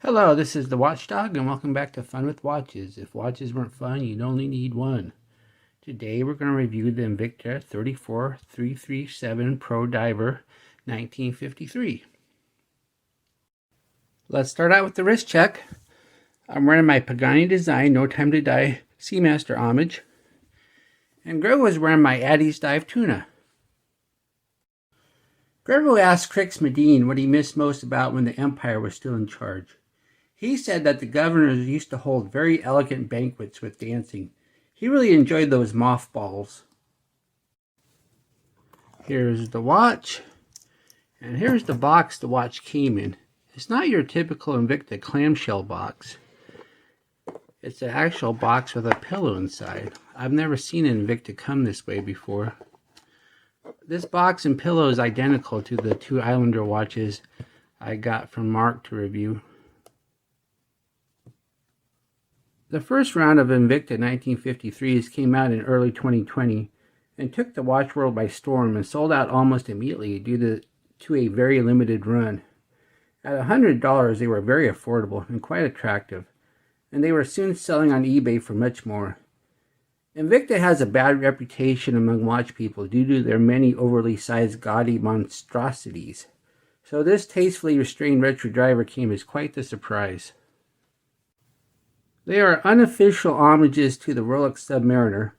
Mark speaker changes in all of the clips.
Speaker 1: Hello, this is the Watchdog, and welcome back to Fun with Watches. If watches weren't fun, you'd only need one. Today we're going to review the Invicta 34337 Pro Diver 1953. Let's start out with the wrist check. I'm wearing my Pagani Design No Time to Die Seamaster homage, and Grego is wearing my Addie's Dive Tuna. Grego asked Crix Medine what he missed most about when the Empire was still in charge. He said that the governors used to hold very elegant banquets with dancing. He really enjoyed those mothballs. Here's the watch, and here's the box the watch came in. It's not your typical Invicta clamshell box. It's an actual box with a pillow inside. I've never seen an Invicta come this way before. This box and pillow is identical to the two Islander watches I got from Mark to review. The first round of Invicta 1953s came out in early 2020 and took the watch world by storm and sold out almost immediately due to a very limited run. At $100, they were very affordable and quite attractive, and they were soon selling on eBay for much more. Invicta has a bad reputation among watch people due to their many overly sized gaudy monstrosities, so this tastefully restrained retro driver came as quite the surprise. They are unofficial homages to the Rolex Submariner,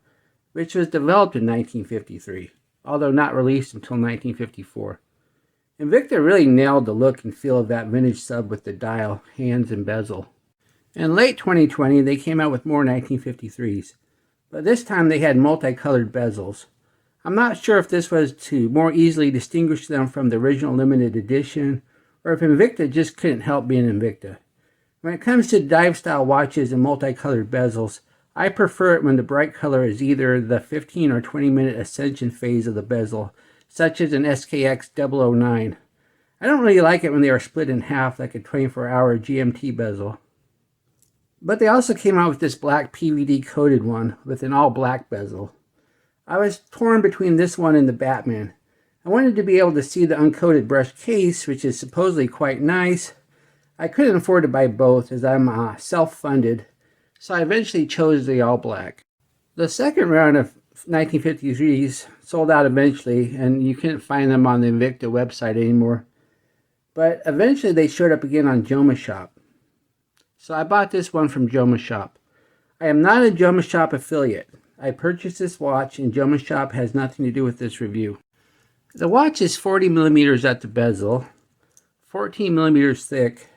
Speaker 1: which was developed in 1953, although not released until 1954. Invicta really nailed the look and feel of that vintage sub with the dial, hands, and bezel. In late 2020, they came out with more 1953s, but this time they had multicolored bezels. I'm not sure if this was to more easily distinguish them from the original limited edition, or if Invicta just couldn't help being Invicta. When it comes to dive-style watches and multicolored bezels, I prefer it when the bright color is either the 15 or 20-minute ascension phase of the bezel, such as an SKX 009. I don't really like it when they are split in half like a 24-hour GMT bezel. But they also came out with this black PVD coated one with an all-black bezel. I was torn between this one and the Batman. I wanted to be able to see the uncoated brush case, which is supposedly quite nice. I couldn't afford to buy both as I'm self-funded, so I eventually chose the all-black. The second round of 1953s sold out eventually, and you couldn't find them on the Invicta website anymore. But eventually they showed up again on Joma Shop. So I bought this one from Joma Shop. I am not a Joma Shop affiliate. I purchased this watch, and Joma Shop has nothing to do with this review. The watch is 40 millimeters at the bezel, 14 millimeters thick,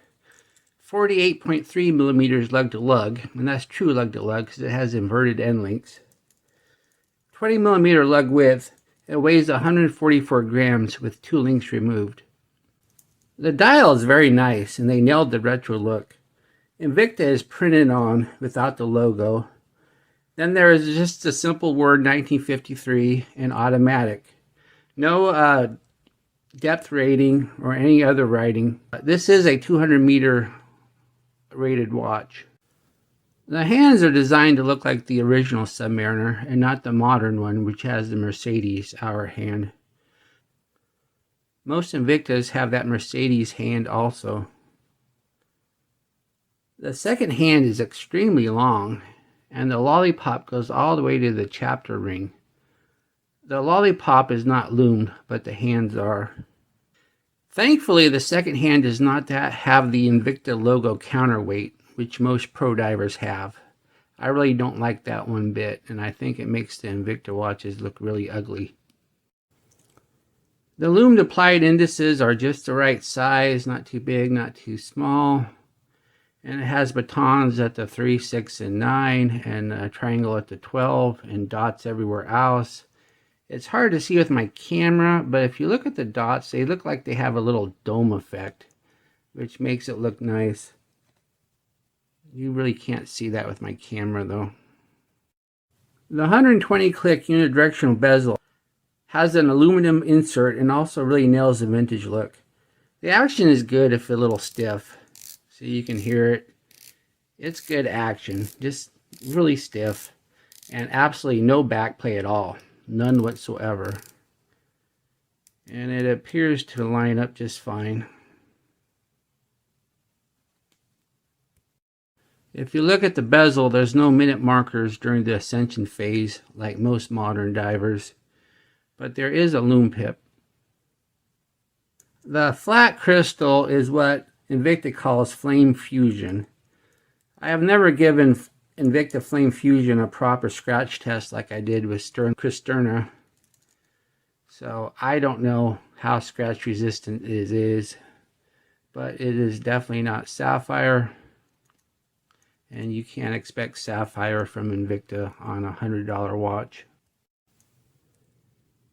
Speaker 1: 48.3 millimeters lug to lug, and that's true lug to lug because it has inverted end links. 20 millimeter lug width. It weighs 144 grams with 2 links removed. The dial is very nice, and they nailed the retro look. Invicta is printed on without the logo. Then there is just a simple word 1953 and automatic. No depth rating or any other writing. This is a 200 meter rated watch. The hands are designed to look like the original Submariner and not the modern one, which has the Mercedes hour hand. Most Invictas have that Mercedes hand also. The second hand is extremely long, and the lollipop goes all the way to the chapter ring. The lollipop is not loomed, but the hands are. Thankfully, the second hand does not have the Invicta logo counterweight, which most pro divers have. I really don't like that one bit, and I think it makes the Invicta watches look really ugly. The loomed applied indices are just the right size, not too big, not too small. And it has batons at the 3, 6, and 9, and a triangle at the 12, and dots everywhere else. It's hard to see with my camera, but if you look at the dots, they look like they have a little dome effect, which makes it look nice. You really can't see that with my camera, though. The 120 click unidirectional bezel has an aluminum insert and also really nails the vintage look. The action is good if a little stiff. So you can hear it. It's good action, just really stiff, and absolutely no back play at all, none whatsoever. And it appears to line up just fine. If you look at the bezel, there's no minute markers during the ascension phase like most modern divers, but there is a loom pip. The flat crystal is what Invicta calls flame fusion. I have never given Invicta Flame Fusion a proper scratch test like I did with Cristerna, so I don't know how scratch resistant it is, but it is definitely not sapphire, and you can't expect sapphire from Invicta on a $100 watch.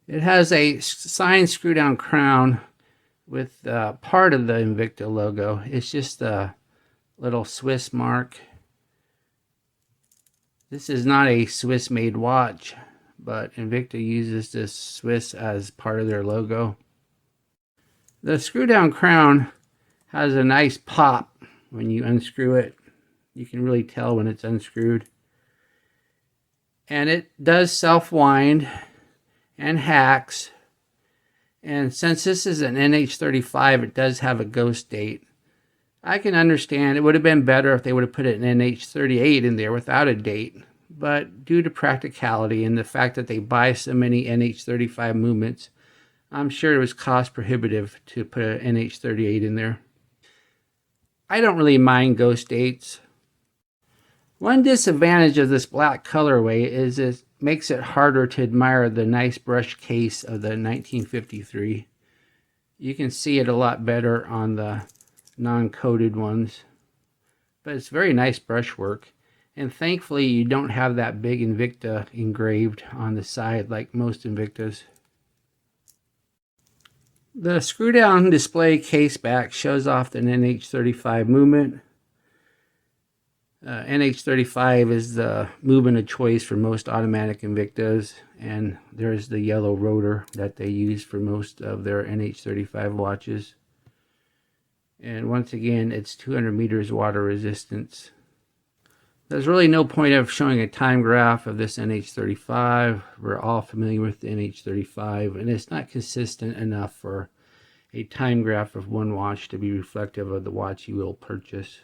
Speaker 1: It has a signed screw down crown with part of the Invicta logo. It's just a little Swiss mark. This is not a Swiss made watch, but Invicta uses this Swiss as part of their logo. The screw down crown has a nice pop when you unscrew it. You can really tell when it's unscrewed. And it does self-wind and hacks. And since this is an NH35, it does have a ghost date. I can understand it would have been better if they would have put an NH38 in there without a date. But due to practicality and the fact that they buy so many NH35 movements, I'm sure it was cost prohibitive to put an NH38 in there. I don't really mind ghost dates. One disadvantage of this black colorway is it makes it harder to admire the nice brush case of the 1953. You can see it a lot better on the non-coated ones, but it's very nice brushwork, and thankfully you don't have that big Invicta engraved on the side like most Invictas. The screw down display case back shows off the NH35 movement. NH35 is the movement of choice for most automatic Invictas, and there's the yellow rotor that they use for most of their NH35 watches. And once again, it's 200 meters water resistance. There's really no point of showing a time graph of this NH35. We're all familiar with the NH35, and it's not consistent enough for a time graph of one watch to be reflective of the watch you will purchase.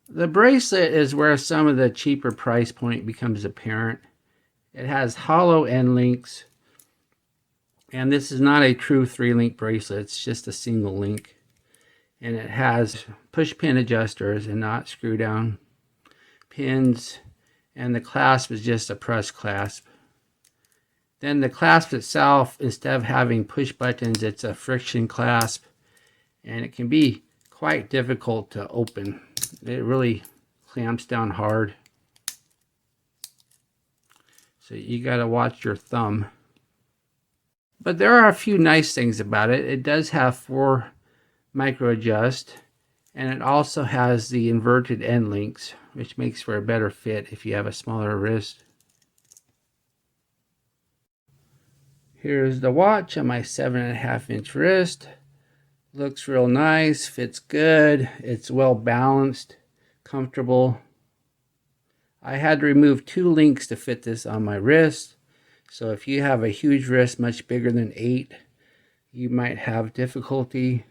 Speaker 1: The bracelet is where some of the cheaper price point becomes apparent. It has hollow end links, and this is not a true 3-link bracelet, it's just a single link. And it has push pin adjusters and not screw down pins, and the clasp is just a press clasp. Then the clasp itself, instead of having push buttons, it's a friction clasp, and it can be quite difficult to open. It really clamps down hard, so you got to watch your thumb. But there are a few nice things about it. It does have 4 micro adjust, and it also has the inverted end links, which makes for a better fit if you have a smaller wrist. Here's the watch on my 7.5-inch wrist. Looks real nice, fits good, it's well balanced, comfortable. I had to remove 2 links to fit this on my wrist, so if you have a huge wrist much bigger than 8, you might have difficulty.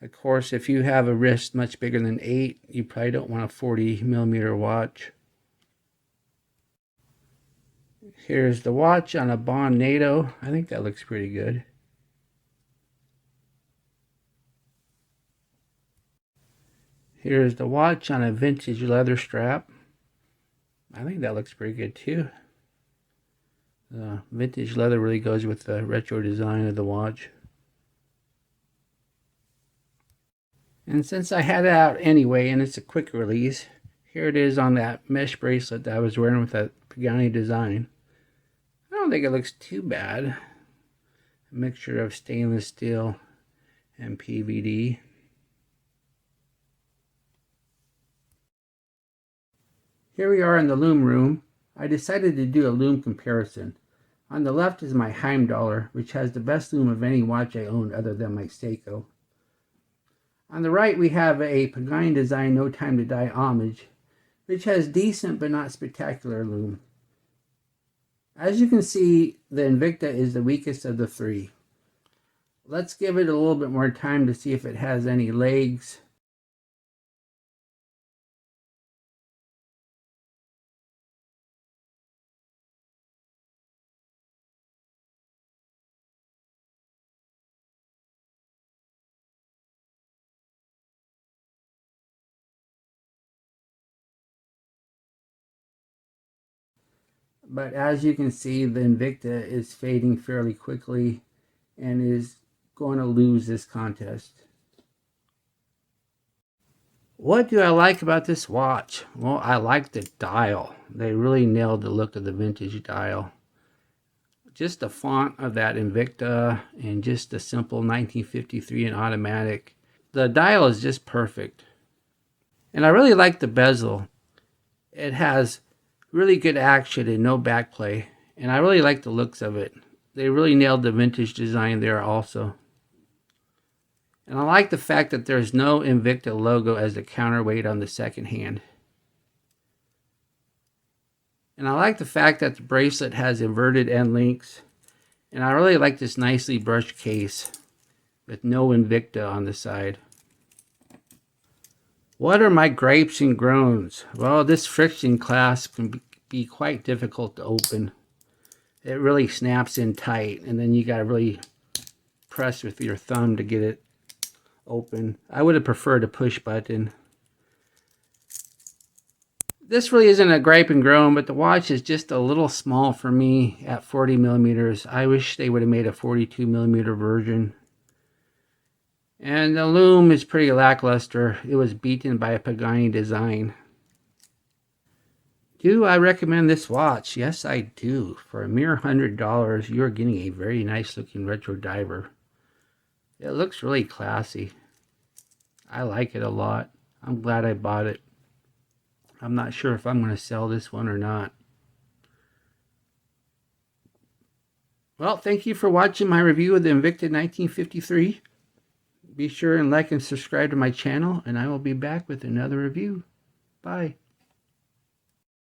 Speaker 1: Of course, if you have a wrist much bigger than 8, you probably don't want a 40mm watch. Here's the watch on a Bond NATO. I think that looks pretty good. Here's the watch on a vintage leather strap. I think that looks pretty good too. The vintage leather really goes with the retro design of the watch. And since I had it out anyway, and it's a quick release, here it is on that mesh bracelet that I was wearing with that Pagani design. I don't think it looks too bad. A mixture of stainless steel and PVD. Here we are in the Loom room. I decided to do a Loom comparison. On the left is my Heimdallr, which has the best Loom of any watch I own other than my Seiko. On the right we have a Pagani design No Time to Die homage, which has decent but not spectacular Loom. As you can see, the Invicta is the weakest of the 3. Let's give it a little bit more time to see if it has any legs. But as you can see, the Invicta is fading fairly quickly and is going to lose this contest. What do I like about this watch? Well, I like the dial. They really nailed the look of the vintage dial. Just the font of that Invicta and just the simple 1953 and automatic. The dial is just perfect. And I really like the bezel. It has really good action and no backplay. And I really like the looks of it. They really nailed the vintage design there also. And I like the fact that there's no Invicta logo as the counterweight on the second hand. And I like the fact that the bracelet has inverted end links. And I really like this nicely brushed case with no Invicta on the side. What are my gripes and groans? Well, this friction clasp can be quite difficult to open. It really snaps in tight, and then you got to really press with your thumb to get it open. I would have preferred a push button. This really isn't a gripe and groan, but the watch is just a little small for me at 40 millimeters. I wish they would have made a 42 millimeter version. And the Loom is pretty lackluster. It was beaten by a Pagani design. Do I recommend this watch? Yes, I do. For a mere $100, you're getting a very nice looking retro diver. It looks really classy. I like it a lot. I'm glad I bought it. I'm not sure if I'm going to sell this one or not. Well, thank you for watching my review of the Invicta 1953. Be sure and like and subscribe to my channel, and I will be back with another review. Bye.